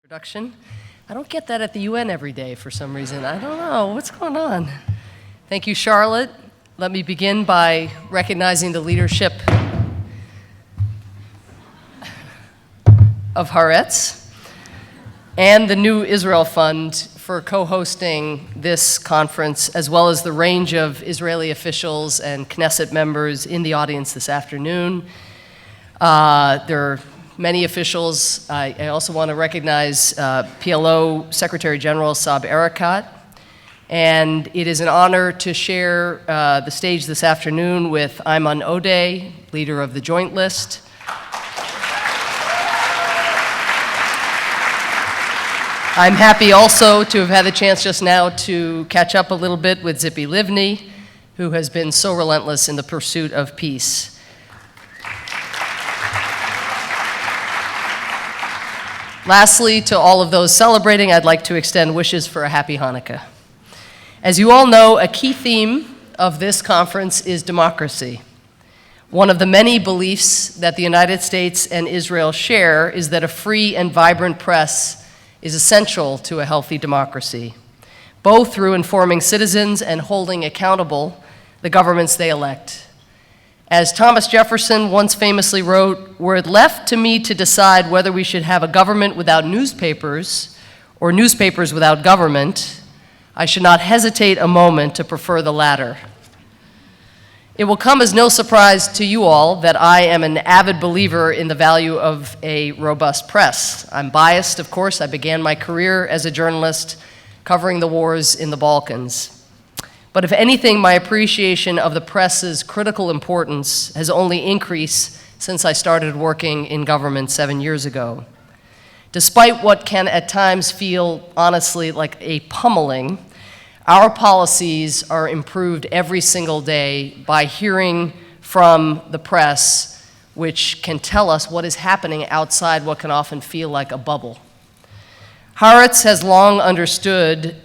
Production. I don't get that at the UN every day for some reason. I don't know. What's going on? Thank you, Charlotte. Let me begin by recognizing the leadership of Haaretz and the New Israel Fund for co-hosting this conference, as well as the range of Israeli officials and Knesset members in the audience this afternoon. There are many officials. I also want to recognize PLO Secretary General Saab Erekat. And it is an honor to share the stage this afternoon with Ayman Odeh, leader of the Joint List. I'm happy also to have had the chance just now to catch up a little bit with Tzipi Livni, who has been so relentless in the pursuit of peace. Lastly, to all of those celebrating, I'd like to extend wishes for a happy Hanukkah. As you all know, a key theme of this conference is democracy. One of the many beliefs that the United States and Israel share is that a free and vibrant press is essential to a healthy democracy, both through informing citizens and holding accountable the governments they elect. As Thomas Jefferson once famously wrote, "Were it left to me to decide whether we should have a government without newspapers or newspapers without government, I should not hesitate a moment to prefer the latter." It will come as no surprise to you all that I am an avid believer in the value of a robust press. I'm biased, of course. I began my career as a journalist covering the wars in the Balkans. But if anything, my appreciation of the press's critical importance has only increased since I started working in government 7 years ago. Despite what can at times feel, honestly, like a pummeling, our policies are improved every single day by hearing from the press, which can tell us what is happening outside what can often feel like a bubble. Haaretz has long understood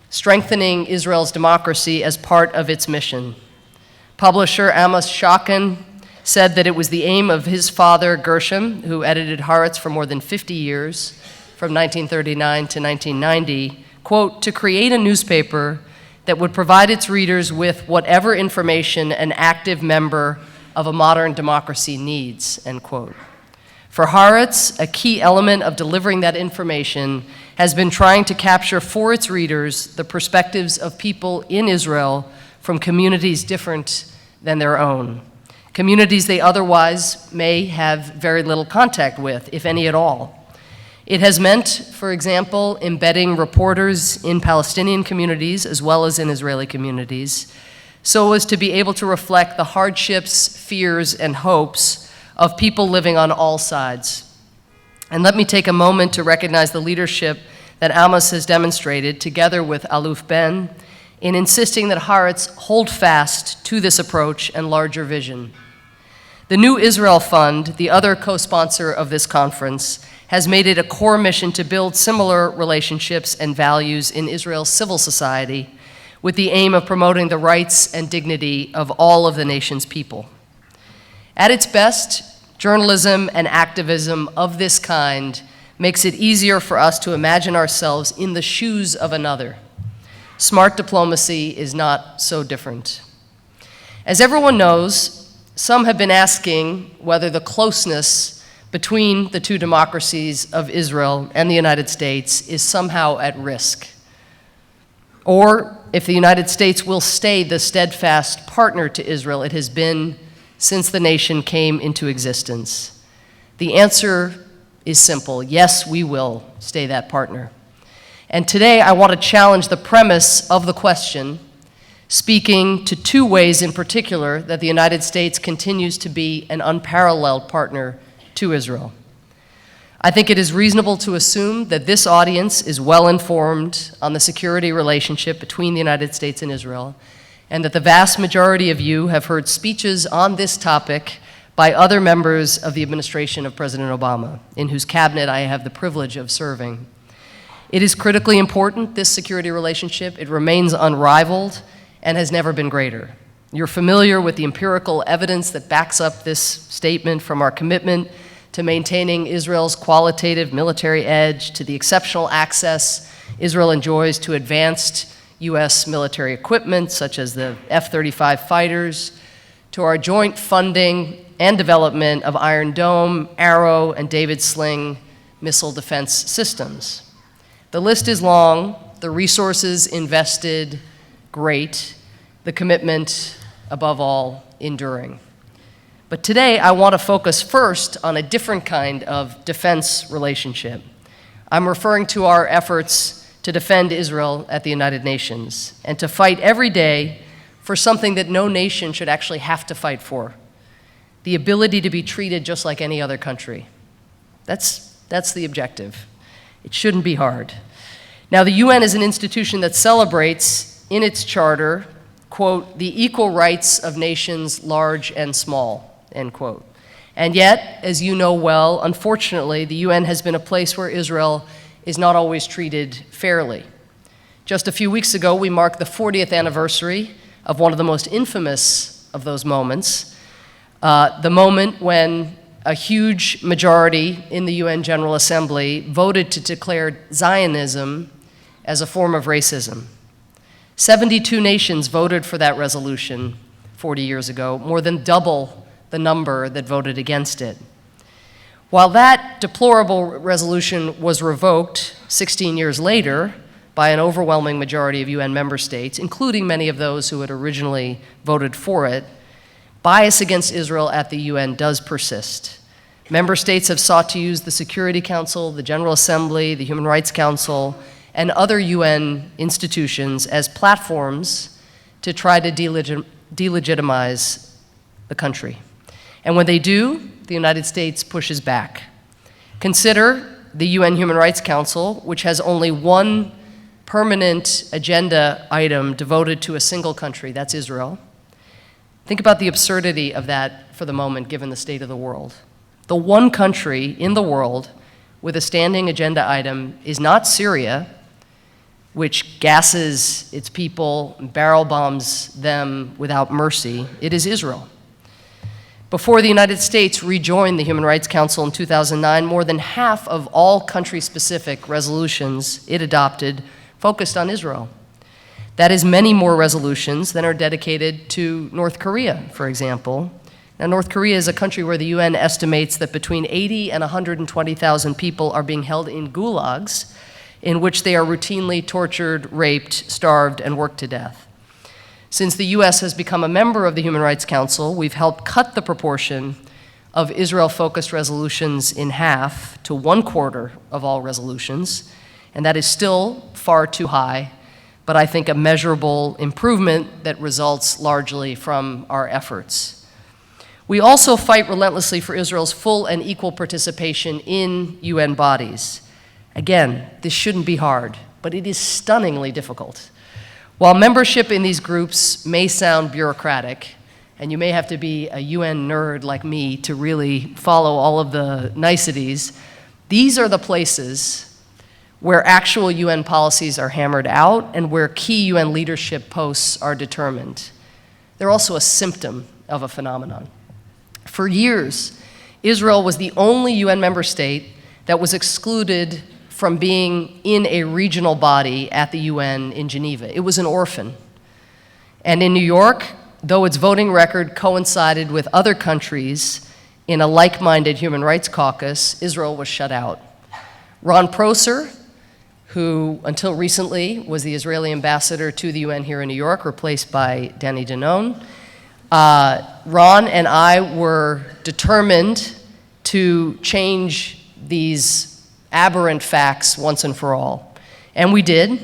strengthening Israel's democracy as part of its mission. Publisher Amos Shakin said that it was the aim of his father, Gershom, who edited Haaretz for more than 50 years, from 1939 to 1990, quote, to create a newspaper that would provide its readers with whatever information an active member of a modern democracy needs, end quote. For Haaretz, a key element of delivering that information has been trying to capture for its readers the perspectives of people in Israel from communities different than their own, communities they otherwise may have very little contact with, if any at all. It has meant, for example, embedding reporters in Palestinian communities as well as in Israeli communities, so as to be able to reflect the hardships, fears, and hopes of people living on all sides. And let me take a moment to recognize the leadership that Amos has demonstrated, together with Aluf Ben, in insisting that Haaretz hold fast to this approach and larger vision. The New Israel Fund, the other co-sponsor of this conference, has made it a core mission to build similar relationships and values in Israel's civil society, with the aim of promoting the rights and dignity of all of the nation's people. At its best, journalism and activism of this kind makes it easier for us to imagine ourselves in the shoes of another. Smart diplomacy is not so different. As everyone knows, some have been asking whether the closeness between the two democracies of Israel and the United States is somehow at risk, or if the United States will stay the steadfast partner to Israel it has been since the nation came into existence. The answer is simple. Yes, we will stay that partner. And today I want to challenge the premise of the question, speaking to two ways in particular that the United States continues to be an unparalleled partner to Israel. I think it is reasonable to assume that this audience is well informed on the security relationship between the United States and Israel, and that the vast majority of you have heard speeches on this topic by other members of the administration of President Obama, in whose cabinet I have the privilege of serving. It is critically important, this security relationship. It remains unrivaled and has never been greater. You're familiar with the empirical evidence that backs up this statement, from our commitment to maintaining Israel's qualitative military edge, to the exceptional access Israel enjoys to advanced U.S. military equipment, such as the F-35 fighters, to our joint funding and development of Iron Dome, Arrow, and David Sling missile defense systems. The list is long, the resources invested great, the commitment, above all, enduring. But today, I want to focus first on a different kind of defense relationship. I'm referring to our efforts to defend Israel at the United Nations and to fight every day for something that no nation should actually have to fight for: the ability to be treated just like any other country. That's the objective. It shouldn't be hard. Now, the UN is an institution that celebrates in its charter, quote, the equal rights of nations large and small, end quote. And yet, as you know well, unfortunately, the UN has been a place where Israel is not always treated fairly. Just a few weeks ago, we marked the 40th anniversary of one of the most infamous of those moments, the moment when a huge majority in the UN General Assembly voted to declare Zionism as a form of racism. 72 nations voted for that resolution 40 years ago, more than double the number that voted against it. While that deplorable resolution was revoked 16 years later by an overwhelming majority of UN member states, including many of those who had originally voted for it, bias against Israel at the UN does persist. Member states have sought to use the Security Council, the General Assembly, the Human Rights Council, and other UN institutions as platforms to try to delegitimize the country. And when they do, the United States pushes back. Consider the UN Human Rights Council, which has only one permanent agenda item devoted to a single country, that's Israel. Think about the absurdity of that for the moment, given the state of the world. The one country in the world with a standing agenda item is not Syria, which gasses its people, barrel bombs them without mercy. It is Israel. Before the United States rejoined the Human Rights Council in 2009, more than half of all country-specific resolutions it adopted focused on Israel. That is many more resolutions than are dedicated to North Korea, for example. Now, North Korea is a country where the UN estimates that between 80 and 120,000 people are being held in gulags, in which they are routinely tortured, raped, starved, and worked to death. Since the US has become a member of the Human Rights Council, we've helped cut the proportion of Israel-focused resolutions in half to 1/4 of all resolutions, and that is still far too high, but I think a measurable improvement that results largely from our efforts. We also fight relentlessly for Israel's full and equal participation in UN bodies. Again, this shouldn't be hard, but it is stunningly difficult. While membership in these groups may sound bureaucratic, and you may have to be a UN nerd like me to really follow all of the niceties, these are the places where actual UN policies are hammered out and where key UN leadership posts are determined. They're also a symptom of a phenomenon. For years, Israel was the only UN member state that was excluded from being in a regional body at the UN in Geneva. It was an orphan. And in New York, though its voting record coincided with other countries in a like-minded human rights caucus, Israel was shut out. Ron Prosser, who until recently was the Israeli ambassador to the UN here in New York, replaced by Danny Danon, Ron and I were determined to change these aberrant facts once and for all. And we did.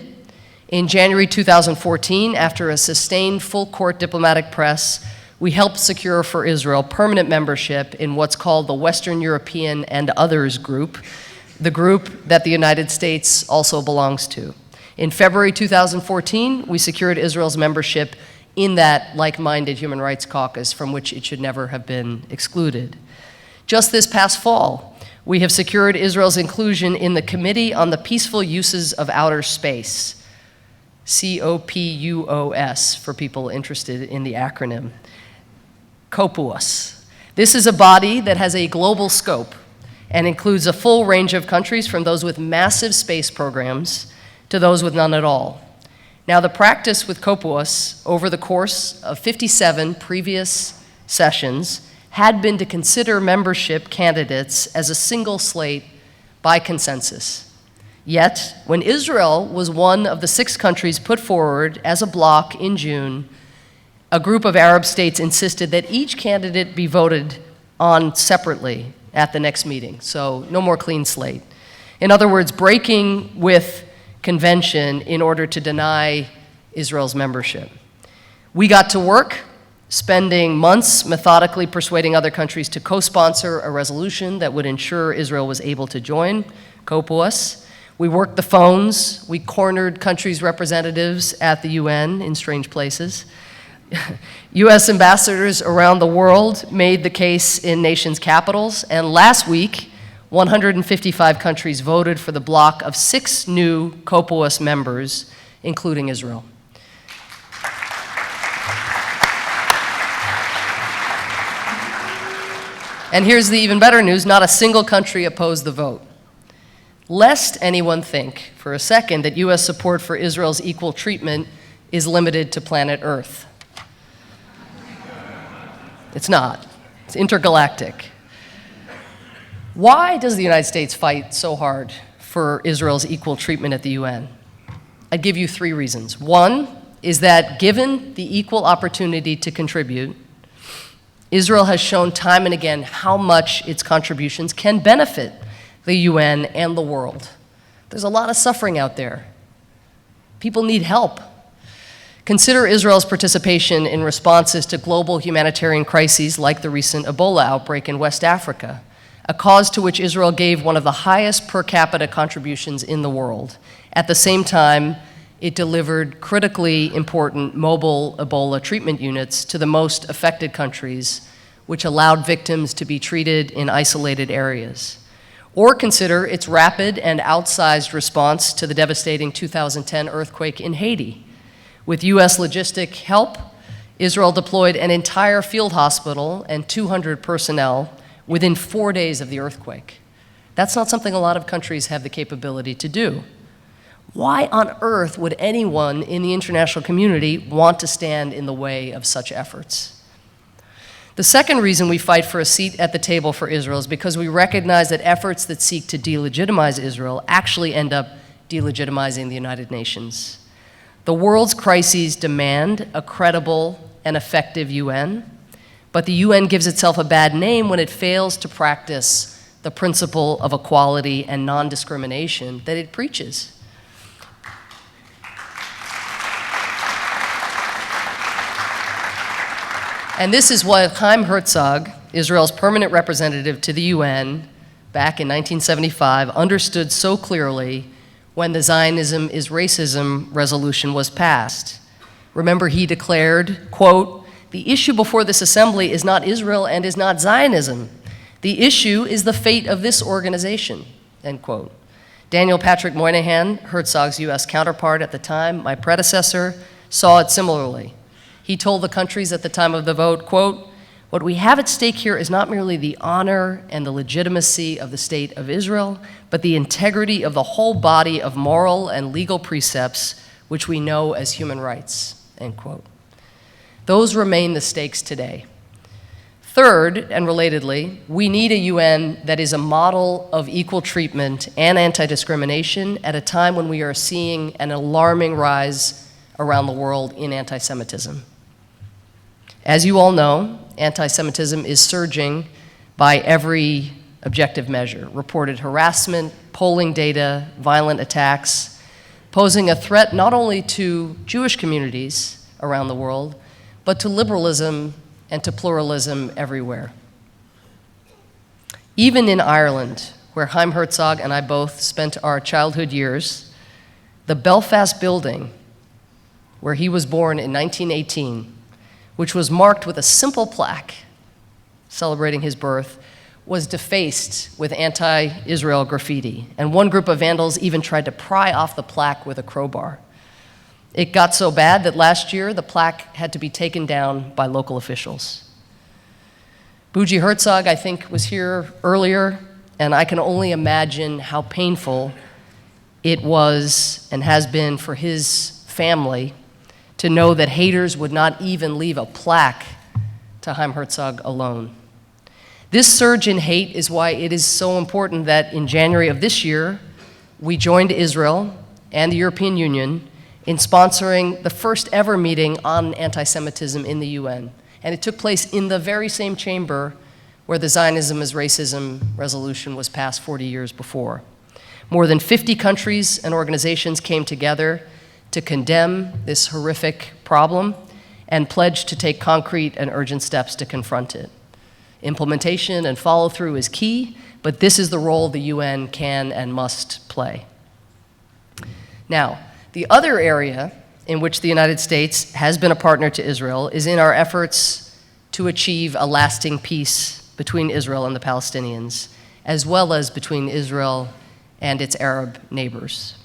In January 2014, after a sustained full-court diplomatic press, we helped secure for Israel permanent membership in what's called the Western European and Others group, the group that the United States also belongs to. In February 2014, we secured Israel's membership in that like-minded human rights caucus from which it should never have been excluded. Just this past fall, we have secured Israel's inclusion in the Committee on the Peaceful Uses of Outer Space. COPUOS, for people interested in the acronym. COPUOS. This is a body that has a global scope and includes a full range of countries, from those with massive space programs to those with none at all. Now, the practice with COPUOS over the course of 57 previous sessions had been to consider membership candidates as a single slate by consensus. Yet, when Israel was one of the 6 countries put forward as a bloc in June, a group of Arab states insisted that each candidate be voted on separately at the next meeting, so no more clean slate. In other words, breaking with convention in order to deny Israel's membership. We got to work, spending months methodically persuading other countries to co-sponsor a resolution that would ensure Israel was able to join COPUOS. We worked the phones, we cornered countries' representatives at the UN in strange places. US ambassadors around the world made the case in nations' capitals, and last week, 155 countries voted for the bloc of 6 new COPUOS members, including Israel. And here's the even better news: not a single country opposed the vote. Lest anyone think for a second that US support for Israel's equal treatment is limited to planet Earth. It's not. It's intergalactic. Why does the United States fight so hard for Israel's equal treatment at the UN? I'd give you 3 reasons. One is that given the equal opportunity to contribute, Israel has shown time and again how much its contributions can benefit the UN and the world. There's a lot of suffering out there. People need help. Consider Israel's participation in responses to global humanitarian crises like the recent Ebola outbreak in West Africa, a cause to which Israel gave one of the highest per capita contributions in the world. At the same time, it delivered critically important mobile Ebola treatment units to the most affected countries, which allowed victims to be treated in isolated areas. Or consider its rapid and outsized response to the devastating 2010 earthquake in Haiti. With US logistic help, Israel deployed an entire field hospital and 200 personnel within 4 days of the earthquake. That's not something a lot of countries have the capability to do. Why on earth would anyone in the international community want to stand in the way of such efforts? The second reason we fight for a seat at the table for Israel is because we recognize that efforts that seek to delegitimize Israel actually end up delegitimizing the United Nations. The world's crises demand a credible and effective UN, but the UN gives itself a bad name when it fails to practice the principle of equality and non-discrimination that it preaches. And this is what Chaim Herzog, Israel's permanent representative to the UN back in 1975, understood so clearly when the Zionism is Racism resolution was passed. Remember, he declared, quote, "The issue before this assembly is not Israel and is not Zionism. The issue is the fate of this organization," end quote. Daniel Patrick Moynihan, Herzog's US counterpart at the time, my predecessor, saw it similarly. He told the countries at the time of the vote, quote, "What we have at stake here is not merely the honor and the legitimacy of the state of Israel, but the integrity of the whole body of moral and legal precepts which we know as human rights," end quote. Those remain the stakes today. Third, and relatedly, we need a UN that is a model of equal treatment and anti-discrimination at a time when we are seeing an alarming rise around the world in anti-Semitism. As you all know, anti-Semitism is surging by every objective measure: reported harassment, polling data, violent attacks, posing a threat not only to Jewish communities around the world, but to liberalism and to pluralism everywhere. Even in Ireland, where Chaim Herzog and I both spent our childhood years, the Belfast building, where he was born in 1918, which was marked with a simple plaque celebrating his birth, was defaced with anti-Israel graffiti, and one group of vandals even tried to pry off the plaque with a crowbar. It got so bad that last year the plaque had to be taken down by local officials. Bougie Herzog, I think, was here earlier, and I can only imagine how painful it was and has been for his family to know that haters would not even leave a plaque to Chaim Herzog alone. This surge in hate is why it is so important that in January of this year, we joined Israel and the European Union in sponsoring the first ever meeting on anti-Semitism in the UN. And it took place in the very same chamber where the Zionism is Racism resolution was passed 40 years before. More than 50 countries and organizations came together to condemn this horrific problem and pledged to take concrete and urgent steps to confront it. Implementation and follow-through is key, but this is the role the UN can and must play. Now, the other area in which the United States has been a partner to Israel is in our efforts to achieve a lasting peace between Israel and the Palestinians, as well as between Israel and its Arab neighbors.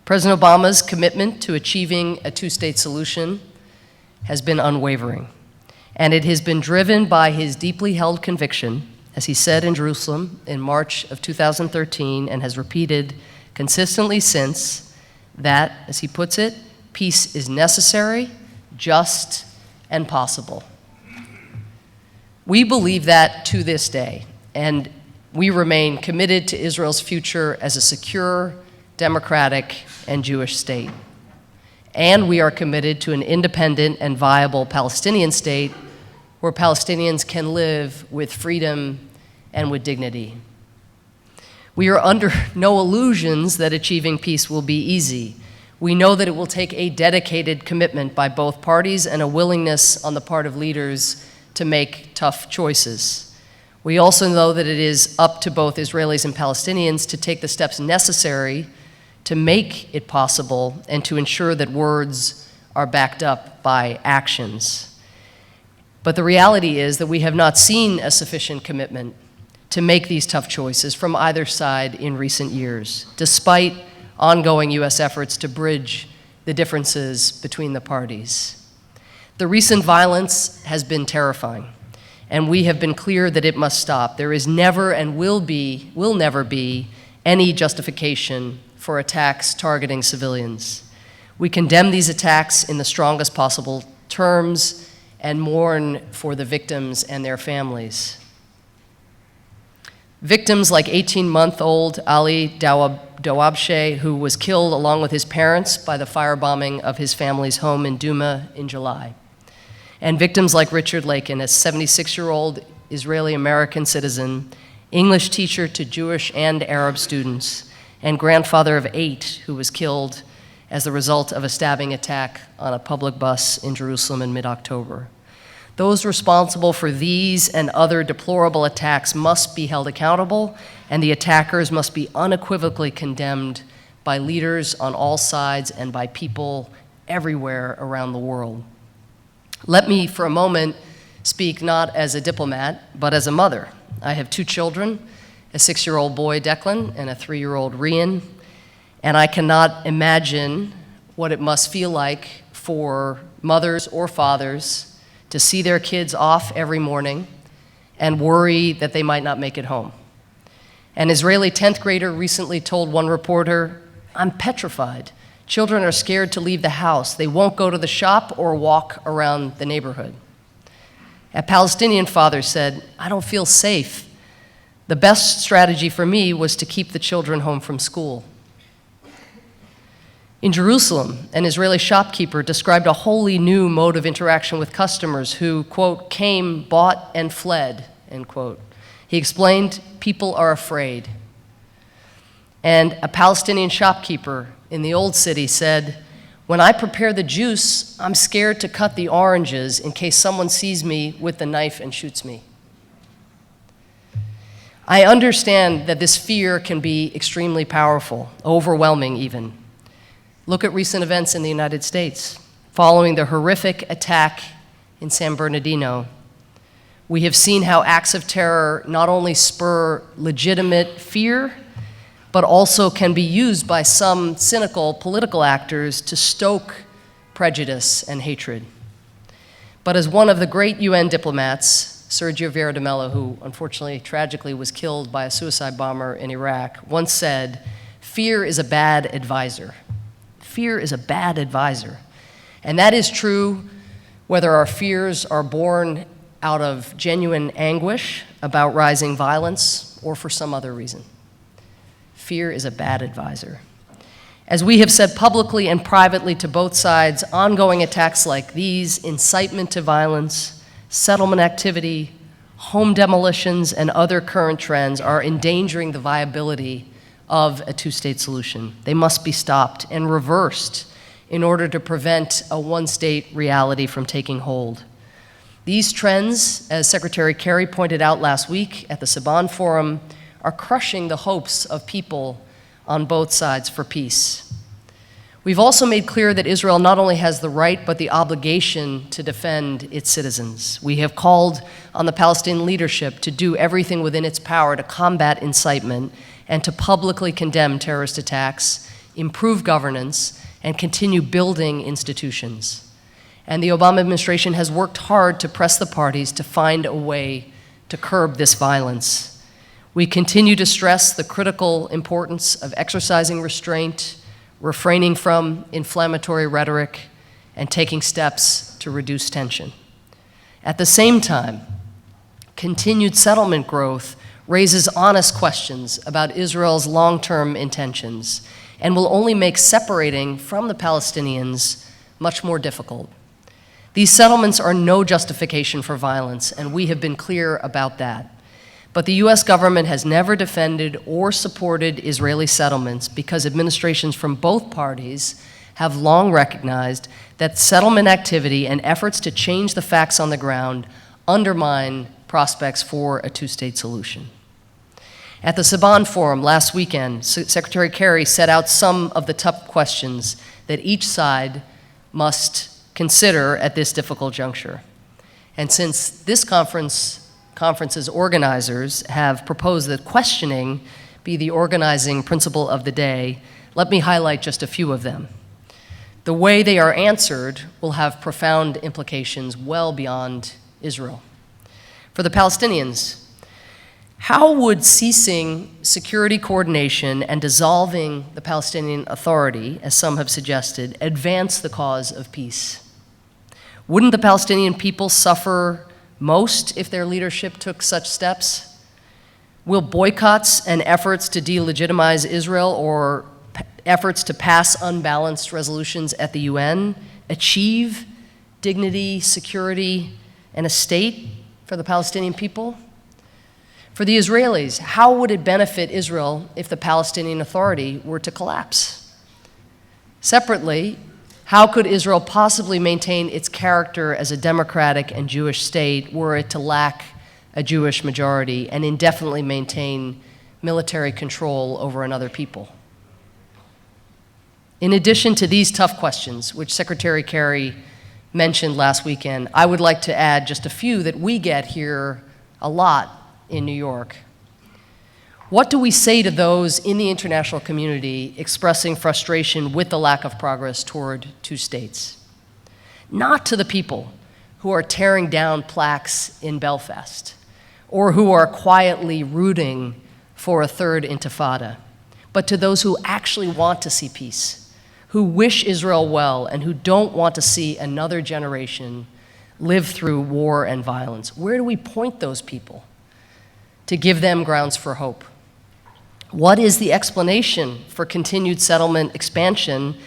President Obama's commitment to achieving a two-state solution has been unwavering, and it has been driven by his deeply held conviction, as he said in Jerusalem in March of 2013 and has repeated consistently since, that, as he puts it, peace is necessary, just, and possible. We believe that to this day, and we remain committed to Israel's future as a secure, democratic, and Jewish state. And we are committed to an independent and viable Palestinian state where Palestinians can live with freedom and with dignity. We are under no illusions that achieving peace will be easy. We know that it will take a dedicated commitment by both parties and a willingness on the part of leaders to make tough choices. We also know that it is up to both Israelis and Palestinians to take the steps necessary to make it possible and to ensure that words are backed up by actions. But the reality is that we have not seen a sufficient commitment to make these tough choices from either side in recent years, despite ongoing U.S. efforts to bridge the differences between the parties. The recent violence has been terrifying, and we have been clear that it must stop. There is never and will never be any justification for attacks targeting civilians. We condemn these attacks in the strongest possible terms and mourn for the victims and their families. Victims like 18-month-old Ali Dawabshe, who was killed along with his parents by the firebombing of his family's home in Duma in July. And victims like Richard Lakin, a 76-year-old Israeli-American citizen, English teacher to Jewish and Arab students, and grandfather of 8 who was killed as the result of a stabbing attack on a public bus in Jerusalem in mid-October. Those responsible for these and other deplorable attacks must be held accountable, and the attackers must be unequivocally condemned by leaders on all sides and by people everywhere around the world. Let me, for a moment, speak not as a diplomat, but as a mother. I have 2 children, a 6-year-old boy, Declan, and a 3-year-old, Rian, and I cannot imagine what it must feel like for mothers or fathers to see their kids off every morning and worry that they might not make it home. An Israeli 10th grader recently told one reporter, "I'm petrified. Children are scared to leave the house. They won't go to the shop or walk around the neighborhood." A Palestinian father said, "I don't feel safe. The best strategy for me was to keep the children home from school." In Jerusalem, an Israeli shopkeeper described a wholly new mode of interaction with customers who, quote, came, bought, and fled, end quote. He explained, people are afraid. And a Palestinian shopkeeper in the old city said, "When I prepare the juice, I'm scared to cut the oranges in case someone sees me with the knife and shoots me." I understand that this fear can be extremely powerful, overwhelming even. Look at recent events in the United States. Following the horrific attack in San Bernardino, we have seen how acts of terror not only spur legitimate fear, but also can be used by some cynical political actors to stoke prejudice and hatred. But as one of the great UN diplomats, Sergio Vieira de Mello, who unfortunately, tragically was killed by a suicide bomber in Iraq, once said, "Fear is a bad advisor." Fear is a bad advisor. And that is true whether our fears are born out of genuine anguish about rising violence or for some other reason. Fear is a bad advisor. As we have said publicly and privately to both sides, ongoing attacks like these, incitement to violence, settlement activity, home demolitions, and other current trends are endangering the viability of a two-state solution. They must be stopped and reversed in order to prevent a one-state reality from taking hold. These trends, as Secretary Kerry pointed out last week at the Saban Forum, are crushing the hopes of people on both sides for peace. We've also made clear that Israel not only has the right but the obligation to defend its citizens. We have called on the Palestinian leadership to do everything within its power to combat incitement and to publicly condemn terrorist attacks, improve governance, and continue building institutions. And the Obama administration has worked hard to press the parties to find a way to curb this violence. We continue to stress the critical importance of exercising restraint, refraining from inflammatory rhetoric, and taking steps to reduce tension. At the same time, continued settlement growth raises honest questions about Israel's long-term intentions and will only make separating from the Palestinians much more difficult. These settlements are no justification for violence, and we have been clear about that. But the US government has never defended or supported Israeli settlements because administrations from both parties have long recognized that settlement activity and efforts to change the facts on the ground undermine prospects for a two-state solution. At the Saban Forum last weekend, Secretary Kerry set out some of the tough questions that each side must consider at this difficult juncture. And since this conference's organizers have proposed that questioning be the organizing principle of the day, let me highlight just a few of them. The way they are answered will have profound implications well beyond Israel. For the Palestinians, how would ceasing security coordination and dissolving the Palestinian Authority, as some have suggested, advance the cause of peace? Wouldn't the Palestinian people suffer most if their leadership took such steps? Will boycotts and efforts to delegitimize Israel or efforts to pass unbalanced resolutions at the UN achieve dignity, security, and a state for the Palestinian people? For the Israelis, how would it benefit Israel if the Palestinian Authority were to collapse? Separately, how could Israel possibly maintain its character as a democratic and Jewish state were it to lack a Jewish majority and indefinitely maintain military control over another people? In addition to these tough questions, which Secretary Kerry mentioned last weekend, I would like to add just a few that we get here a lot in New York. What do we say to those in the international community expressing frustration with the lack of progress toward two states? Not to the people who are tearing down plaques in Belfast or who are quietly rooting for a third intifada, but to those who actually want to see peace, who wish Israel well, and who don't want to see another generation live through war and violence. Where do we point those people to give them grounds for hope? What is the explanation for continued settlement expansion,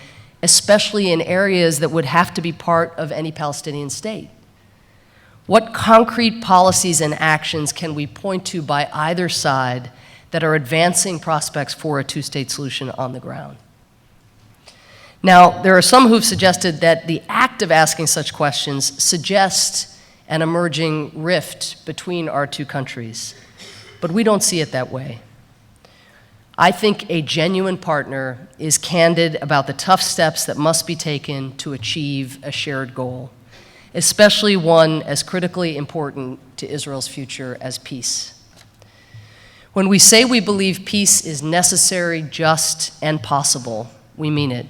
especially in areas that would have to be part of any Palestinian state? What concrete policies and actions can we point to by either side that are advancing prospects for a two-state solution on the ground? Now, there are some who've suggested that the act of asking such questions suggests an emerging rift between our two countries, but we don't see it that way. I think a genuine partner is candid about the tough steps that must be taken to achieve a shared goal, especially one as critically important to Israel's future as peace. When we say we believe peace is necessary, just, and possible, we mean it.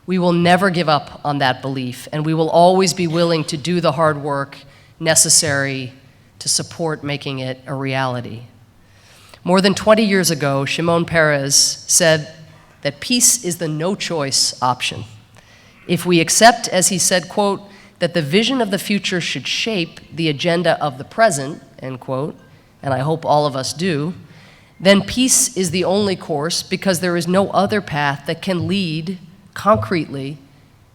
We will never give up on that belief, and we will always be willing to do the hard work necessary to support making it a reality. More than 20 years ago, Shimon Peres said that peace is the no-choice option. If we accept, as he said, quote, that the vision of the future should shape the agenda of the present, end quote, and I hope all of us do, then peace is the only course because there is no other path that can lead concretely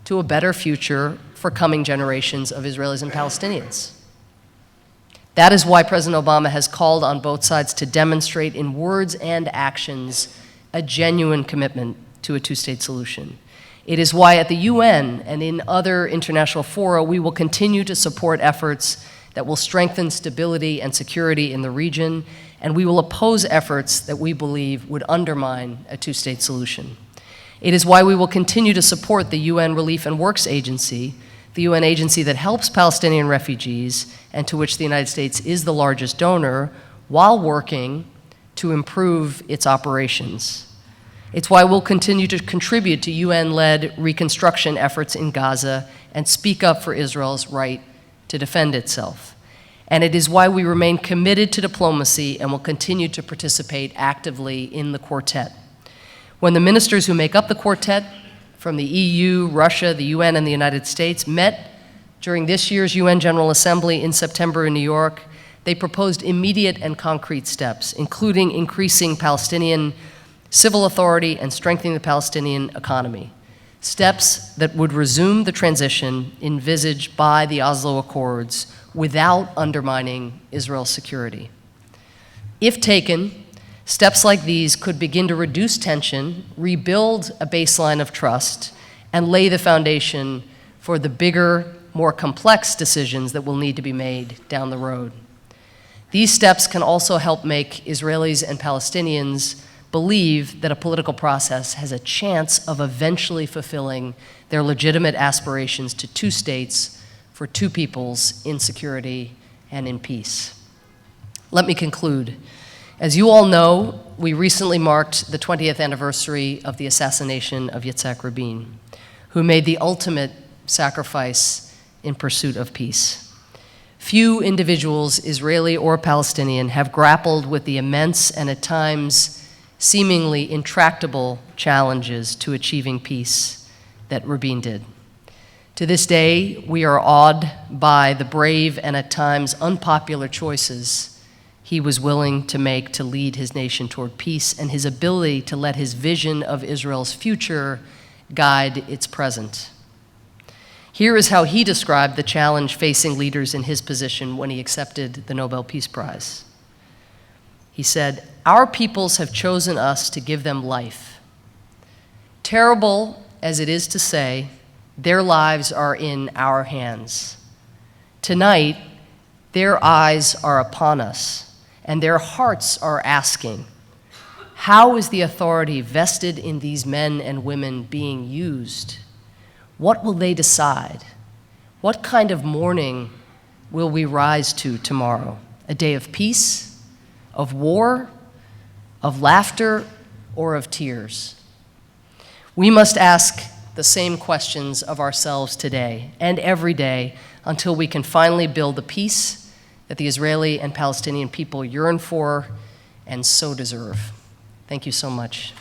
to a better future for coming generations of Israelis and Palestinians. That is why President Obama has called on both sides to demonstrate in words and actions a genuine commitment to a two-state solution. It is why at the UN and in other international fora, we will continue to support efforts that will strengthen stability and security in the region, and we will oppose efforts that we believe would undermine a two-state solution. It is why we will continue to support the UN Relief and Works Agency, the UN agency that helps Palestinian refugees and to which the United States is the largest donor, while working to improve its operations. It's why we'll continue to contribute to UN-led reconstruction efforts in Gaza and speak up for Israel's right to defend itself. And it is why we remain committed to diplomacy and will continue to participate actively in the quartet. When the ministers who make up the quartet from the EU, Russia, the UN, and the United States met during this year's UN General Assembly in September in New York, they proposed immediate and concrete steps, including increasing Palestinian civil authority and strengthening the Palestinian economy, steps that would resume the transition envisaged by the Oslo Accords without undermining Israel's security. If taken, steps like these could begin to reduce tension, rebuild a baseline of trust, and lay the foundation for the bigger, more complex decisions that will need to be made down the road. These steps can also help make Israelis and Palestinians believe that a political process has a chance of eventually fulfilling their legitimate aspirations to two states for two peoples in security and in peace. Let me conclude. As you all know, we recently marked the 20th anniversary of the assassination of Yitzhak Rabin, who made the ultimate sacrifice in pursuit of peace. Few individuals, Israeli or Palestinian, have grappled with the immense and at times seemingly intractable challenges to achieving peace that Rabin did. To this day, we are awed by the brave and at times unpopular choices he was willing to make to lead his nation toward peace, and his ability to let his vision of Israel's future guide its present. Here is how he described the challenge facing leaders in his position when he accepted the Nobel Peace Prize. He said, "Our peoples have chosen us to give them life. Terrible as it is to say, their lives are in our hands. Tonight, their eyes are upon us, and their hearts are asking, how is the authority vested in these men and women being used? What will they decide? What kind of morning will we rise to tomorrow? A day of peace, of war, of laughter, or of tears?" We must ask the same questions of ourselves today and every day until we can finally build the peace that the Israeli and Palestinian people yearn for and so deserve. Thank you so much.